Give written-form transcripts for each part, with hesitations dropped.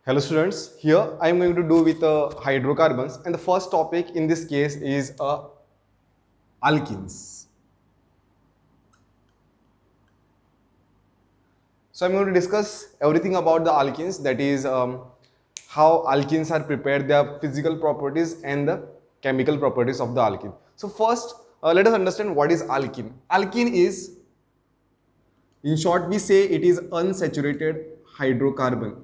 Hello students, here I am going to do with hydrocarbons, and the first topic in this case is alkenes. So I am going to discuss everything about the alkenes, that is how alkenes are prepared, their physical properties and the chemical properties of the alkene. So first let us understand what is alkene. Alkene is, in short we say, it is unsaturated hydrocarbon.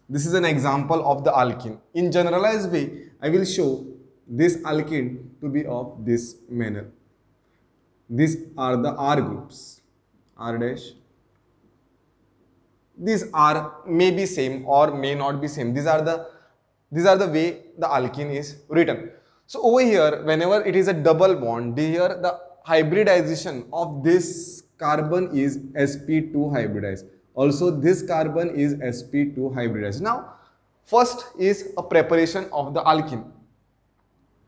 This is an example of the alkene. In generalized way, I will show this alkene to be of this manner. These are the R groups, R dash. These are may be same or may not be same. These are the way the alkene is written. So over here, whenever it is a double bond, here the hybridization of this carbon is sp2 hybridized. Also, this carbon is sp2 hybridized. Now, first is a preparation of the alkene.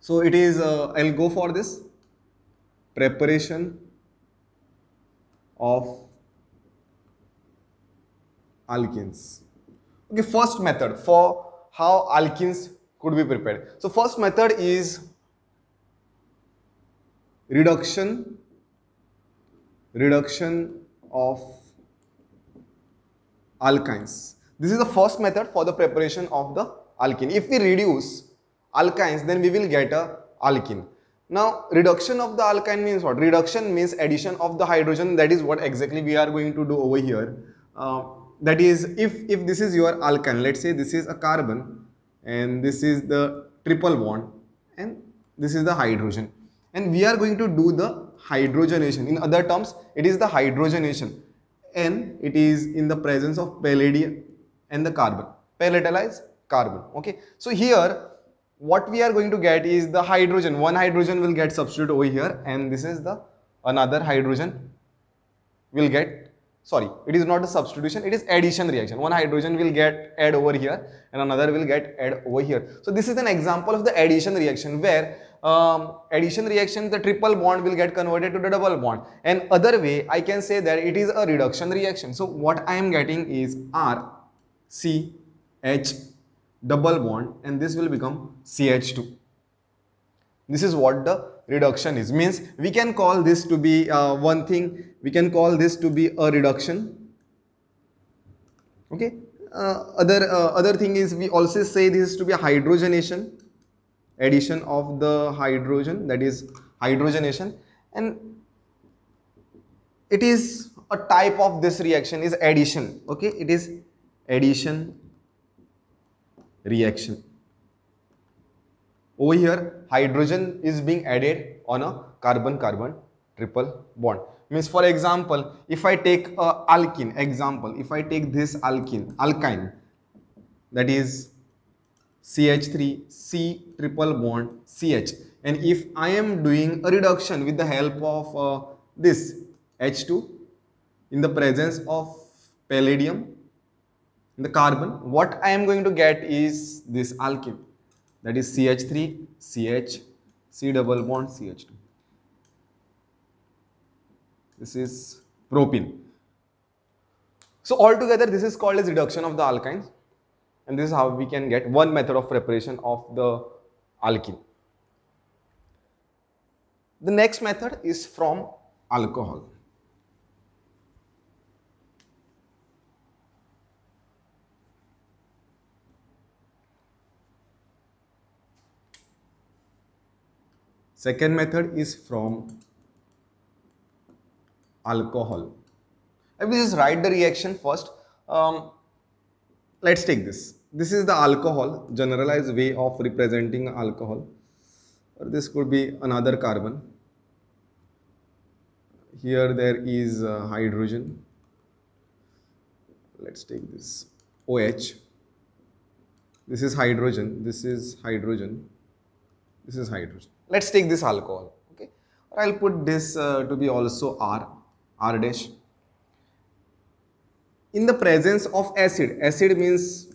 So it is, I'll go for this preparation of alkenes. Okay, first method for how alkenes could be prepared. So first method is reduction of alkynes. This is the first method for the preparation of the alkene. If we reduce alkynes, then we will get a alkene. Now, reduction of the alkyne means what? Reduction means addition of the hydrogen. That is what exactly we are going to do over here. That is, if this is your alkyne, let's say this is a carbon and this is the triple bond and this is the hydrogen, and we are going to do the hydrogenation. In other terms, it is the hydrogenation, and it is in the presence of palladium and the carbon, palatalized carbon. Okay, so here what we are going to get is the hydrogen. One hydrogen will get substituted over here, and this is the another hydrogen will get, sorry, it is not a substitution, it is addition reaction. One hydrogen will get add over here and another will get add over here. So this is an example of the addition reaction, where addition reaction, the triple bond will get converted to the double bond, and other way I can say that it is a reduction reaction. So what I am getting is R C H double bond, and this will become CH2. This is what the reduction is. Means we can call this to be one thing, we can call this to be a reduction. Okay, other thing is, we also say this to be a hydrogenation, addition of the hydrogen, that is hydrogenation, and it is a type of this reaction is addition. Okay, it is addition reaction. Over here, hydrogen is being added on a carbon-carbon triple bond. Means, for example, if I take a alkene example, if I take this alkyne, that is CH3, C triple bond CH, and if I am doing a reduction with the help of this H2 in the presence of palladium in the carbon, what I am going to get is this alkene, that is CH3, CH, C double bond, CH2. This is propene. So altogether, this is called as reduction of the alkynes, and this is how we can get one method of preparation of the alkene. The next method is from alcohol. Second method is from alcohol. I will just write the reaction first. Let's take this. This is the alcohol, generalized way of representing alcohol. Or this could be another carbon. Here there is hydrogen. Let's take this OH. This is hydrogen. This is hydrogen. This is hydrogen. Let's take this alcohol. Okay, or I'll put this to be also R dash. In the presence of acid, acid means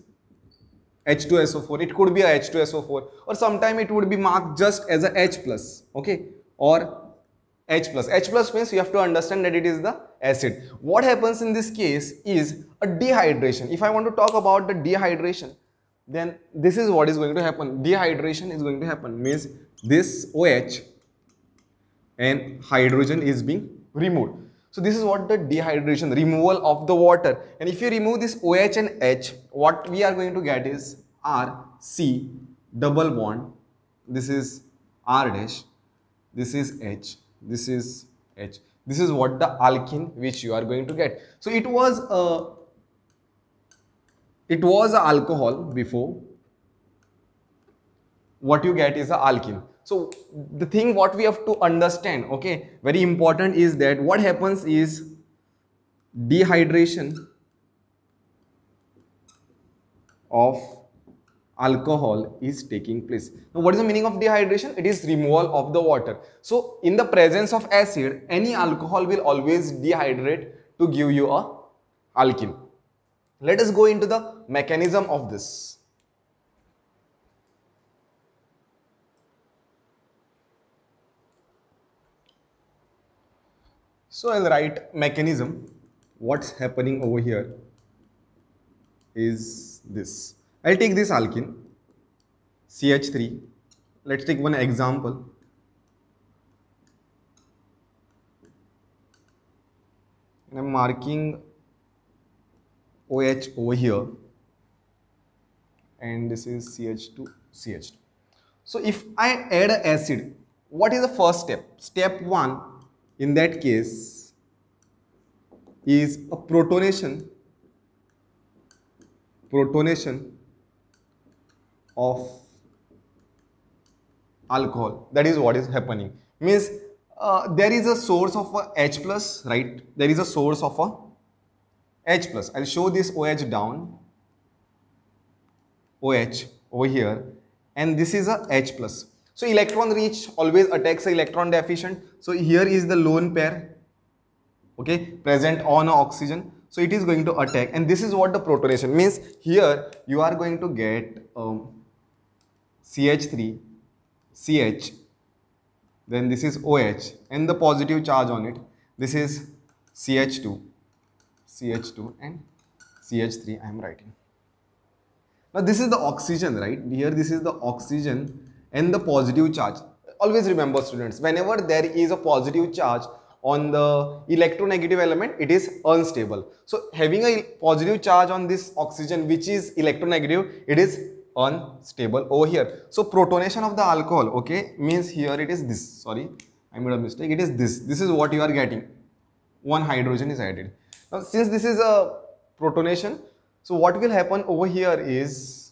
H2SO4, it could be a H2SO4, or sometime it would be marked just as a H plus, okay, or H plus. H plus means you have to understand that it is the acid. What happens in this case is a dehydration. If I want to talk about the dehydration, then this is what is going to happen. Dehydration is going to happen means this OH and hydrogen is being removed. So this is what the dehydration, removal of the water. And if you remove this OH and H, what we are going to get is R, C, double bond. This is R dash, this is H, this is H. This is what the alkene which you are going to get. So it was a alcohol before. What you get is a alkene. So the thing what we have to understand, okay, very important is that what happens is dehydration of alcohol is taking place. Now what is the meaning of dehydration? It is removal of the water. So in the presence of acid, any alcohol will always dehydrate to give you a alkene. Let us go into the mechanism of this. So I'll write mechanism. What's happening over here is this. I'll take this alkene, CH3. Let's take one example. And I'm marking OH over here. And this is CH2, CH2. So if I add an acid, what is the first step? Step 1 in that case is a protonation of alcohol. That is what is happening. Means there is a source of a H plus, right? There is a source of a H plus. I'll show this OH down. OH over here, and this is a H plus. So electron reach always attacks the electron deficient. So here is the lone pair, okay, present on oxygen. So it is going to attack, and this is what the protonation means. Here you are going to get CH3, CH, then this is OH, and the positive charge on it. This is CH2, CH2, and CH3 I am writing. Now this is the oxygen, right? Here this is the oxygen and the positive charge. Always remember, students, whenever there is a positive charge on the electronegative element, it is unstable. So having a positive charge on this oxygen which is electronegative, it is unstable over here. So protonation of the alcohol, okay, means here it is this. Sorry, I made a mistake. It is this. This is what you are getting. One hydrogen is added. Now since this is a protonation, so what will happen over here is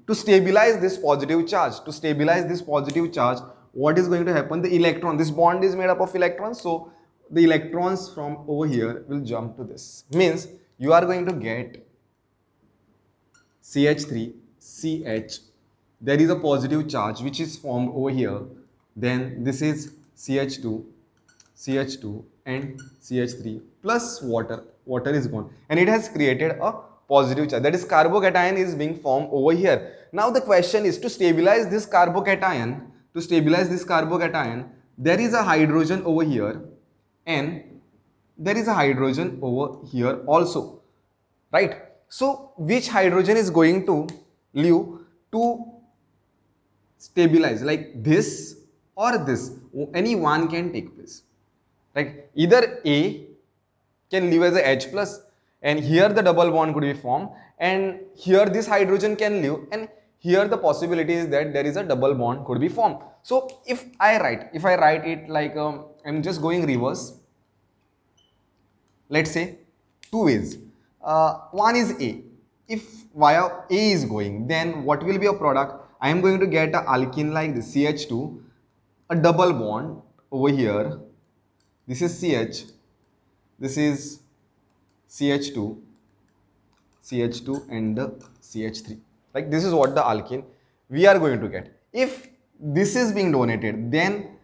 to stabilize this positive charge. What is going to happen? The electron, this bond is made up of electrons, so the electrons from over here will jump to this. Means you are going to get CH3, CH. There is a positive charge which is formed over here. Then this is CH2, CH2 and CH3 plus water. Water is gone, and it has created a positive charge. That is carbocation is being formed over here. Now the question is to stabilize this carbocation. There is a hydrogen over here, and there is a hydrogen over here also, right? So which hydrogen is going to leave to stabilize, like this or this? Any one can take place, right? Either A can leave as a H plus, and here the double bond could be formed, and here this hydrogen can leave, and here the possibility is that there is a double bond could be formed. So if I write it like I'm just going reverse. Let's say two ways. One is A. If via A is going, then what will be a product? I am going to get a alkene like this, CH2, a double bond over here. This is CH. This is CH2, and the CH3. Like this is what the alkene we are going to get. If this is being donated, then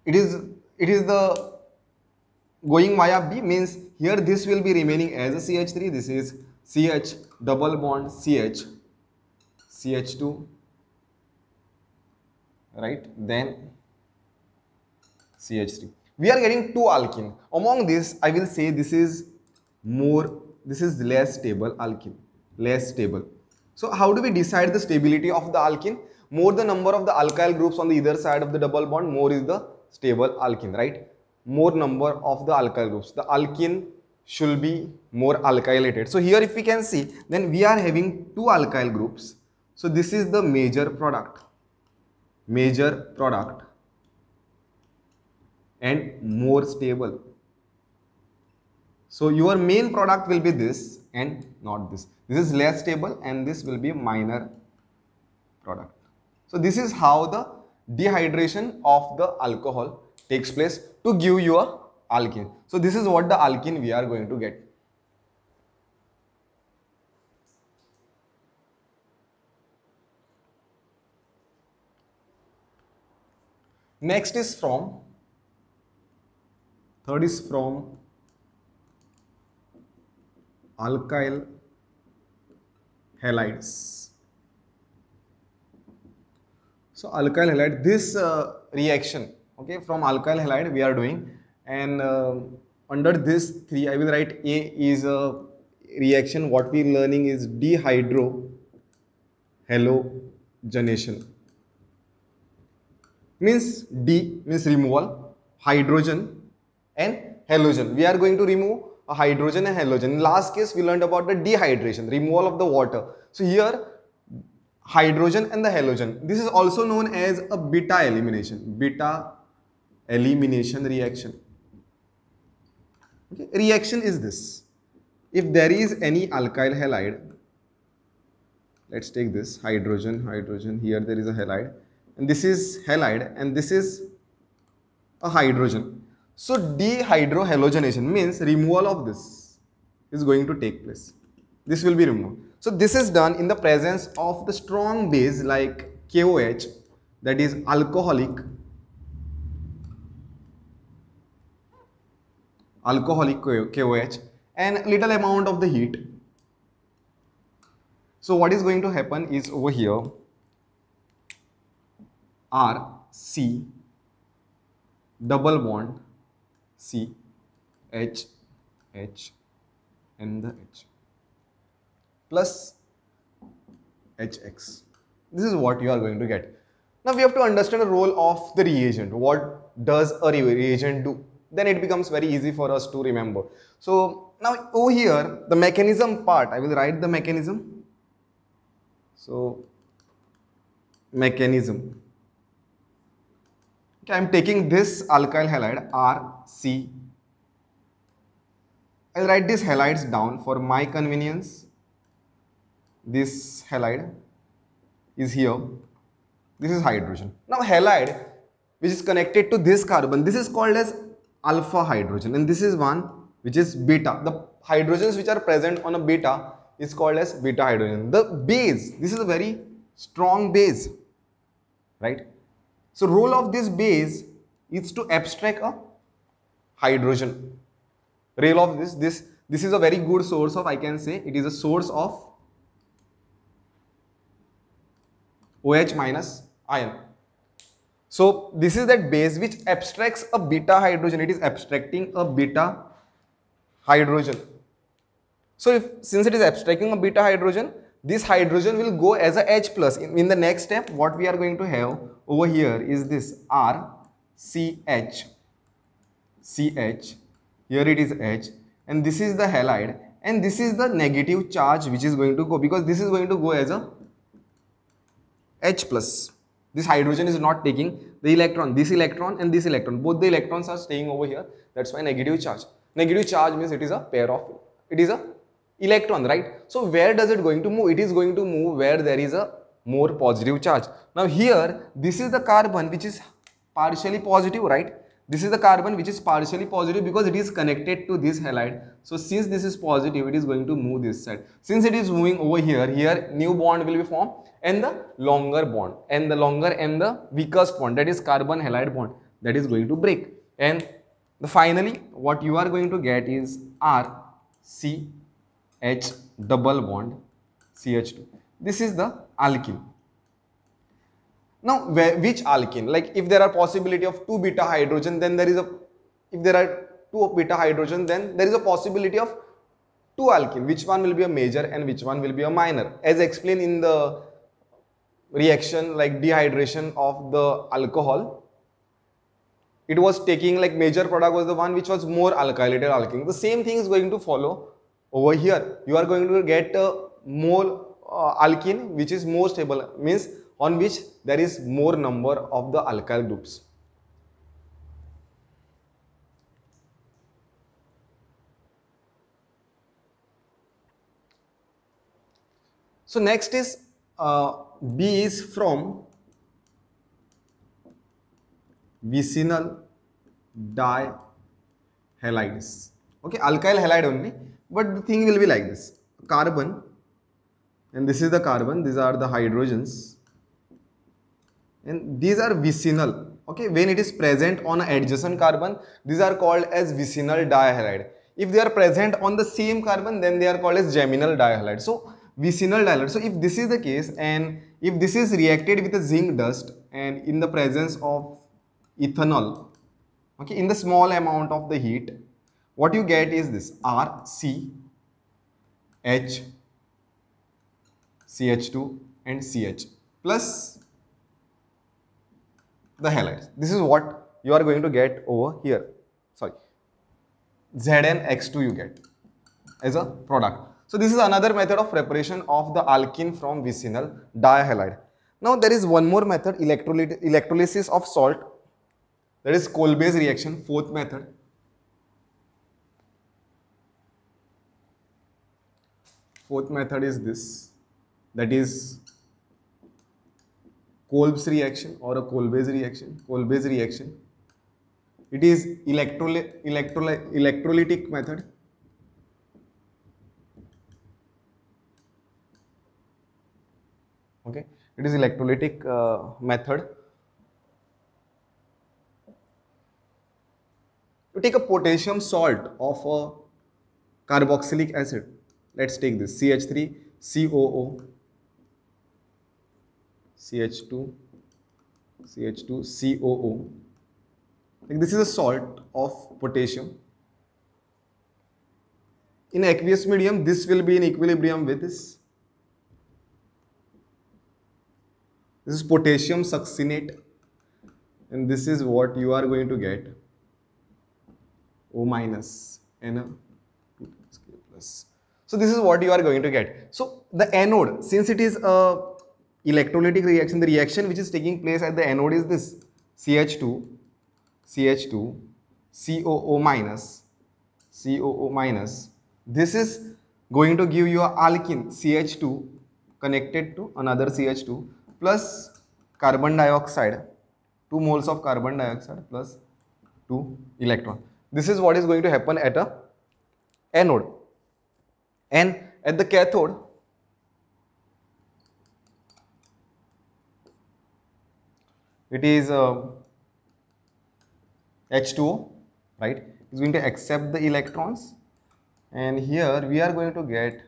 it is the going via B, means here this will be remaining as a CH3. This is CH double bond CH, CH2, right? Then CH3. We are getting two alkene. Among this, I will say this is more, this is less stable alkene, less stable. So how do we decide the stability of the alkene? More the number of the alkyl groups on the either side of the double bond, more is the stable alkene, right? More number of the alkyl groups. The alkene should be more alkylated. So here if we can see, then we are having two alkyl groups. So this is the major product and more stable. So your main product will be this and not this. This is less stable and this will be minor product. So this is how the dehydration of the alcohol takes place to give you a alkene. So this is what the alkene we are going to get. Next is from, third is from alkyl halides. So alkyl halide, this reaction, okay, from alkyl halide we are doing, and under this three I will write A is a reaction. What we are learning is dehydrohalogenation. Means D means removal, hydrogen and halogen. We are going to remove a hydrogen and halogen. In last case we learned about the dehydration, removal of the water. So here hydrogen and the halogen. This is also known as a beta elimination reaction. Okay. Reaction is this. If there is any alkyl halide, let's take this hydrogen, here there is a halide, and this is halide and this is a hydrogen. So dehydrohalogenation means removal of this is going to take place. This will be removed. So this is done in the presence of the strong base like KOH, that is alcoholic KOH, and little amount of the heat. So what is going to happen is over here RC double bond C H and the H plus HX. This is what you are going to get. Now we have to understand the role of the reagent. What does a reagent do? Then it becomes very easy for us to remember. So now over here the mechanism part, I will write the mechanism. So mechanism. Okay, I am taking this alkyl halide RC. I will write these halides down for my convenience. This halide is here. This is hydrogen. Now halide which is connected to this carbon, this is called as alpha hydrogen, and this is one which is beta. The hydrogens which are present on a beta is called as beta hydrogen. The base, this is a very strong base, right? So role of this base is to abstract a hydrogen. Role of this is a very good source of, I can say it is a source of OH minus ion. So this is that base which abstracts a beta hydrogen. It is abstracting a beta hydrogen. So since it is abstracting a beta hydrogen, this hydrogen will go as a H plus. In the next step, what we are going to have over here is this RCH. Here it is H, and this is the halide, and this is the negative charge which is going to go, because this is going to go as a H plus. This hydrogen is not taking the electron, this electron and this electron, both the electrons are staying over here. That's why negative charge. Negative charge means it is a pair of, it is a electron, right? So where does it going to move? It is going to move where there is a more positive charge. Now here, this is the carbon which is partially positive, right? This is the carbon which is partially positive because it is connected to this halide. So since this is positive, it is going to move this side. Since it is moving over here, here new bond will be formed, and the longer bond and the weakest bond, that is carbon halide bond, that is going to break. And finally what you are going to get is RCH double bond CH2. This is the alkene. Now, which alkene? Like if there are possibility of 2 beta hydrogen, then there is a, if there are 2 beta hydrogen, then there is a possibility of 2 alkene. Which one will be a major and which one will be a minor? As explained in the reaction like dehydration of the alcohol, it was taking like major product was the one which was more alkylated alkene. The same thing is going to follow over here. You are going to get more alkene which is more stable, means on which there is more number of the alkyl groups. So next is B is from vicinal dihalides. Okay, alkyl halide only, but the thing will be like this: carbon, and this is the carbon, these are the hydrogens, and these are vicinal. Okay, when it is present on adjacent carbon, these are called as vicinal dihalide. If they are present on the same carbon, then they are called as geminal dihalide. So vicinal dihalide. So if this is the case, and if this is reacted with a zinc dust and in the presence of ethanol, okay, in the small amount of the heat, what you get is this RCH, CH2 and CH plus the halides. This is what you are going to get over here. Sorry, ZnX2 you get as a product. So this is another method of preparation of the alkene from vicinal dihalide. Now there is one more method, electrolysis of salt. That is Kolbe's reaction, fourth method. Fourth method is this, that is Kolbe's reaction or a Kolbe's reaction. Kolbe's reaction. It is electrolytic method. Okay, it is electrolytic method. You take a potassium salt of a carboxylic acid. Let's take this CH3, COO, CH2, CH2, COO. Like this is a salt of potassium. In aqueous medium, this will be in equilibrium with this. This is potassium succinate, and this is what you are going to get, O minus Na 2 plus. So this is what you are going to get. So the anode, since it is a electrolytic reaction, the reaction which is taking place at the anode is this CH2, CH2, COO minus, COO minus. This is going to give you a alkene CH2 connected to another CH2 plus carbon dioxide, 2 moles of carbon dioxide plus 2 electron. This is what is going to happen at a anode. And at the cathode, it is H2O, right? It's going to accept the electrons, and here we are going to get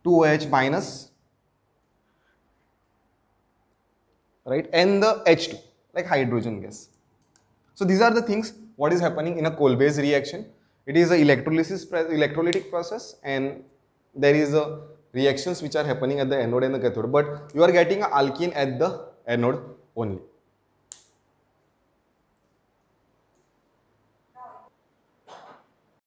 2OH minus, right, and the H2, like hydrogen gas. So these are the things what is happening in a Kolbe's reaction. It is a electrolytic process, and there is a reactions which are happening at the anode and the cathode, but you are getting an alkene at the anode only.